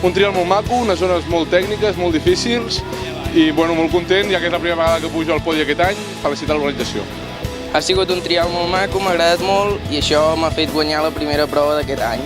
Un trial molt maco, unes zones molt tècniques, molt difícils, i bueno, molt content, ja que és la primera vegada que pujo al podi aquest any, felicitar l'organització. Ha sigut un trial molt maco, m'ha agradat molt i això m'ha fet guanyar la primera prova d'aquest any.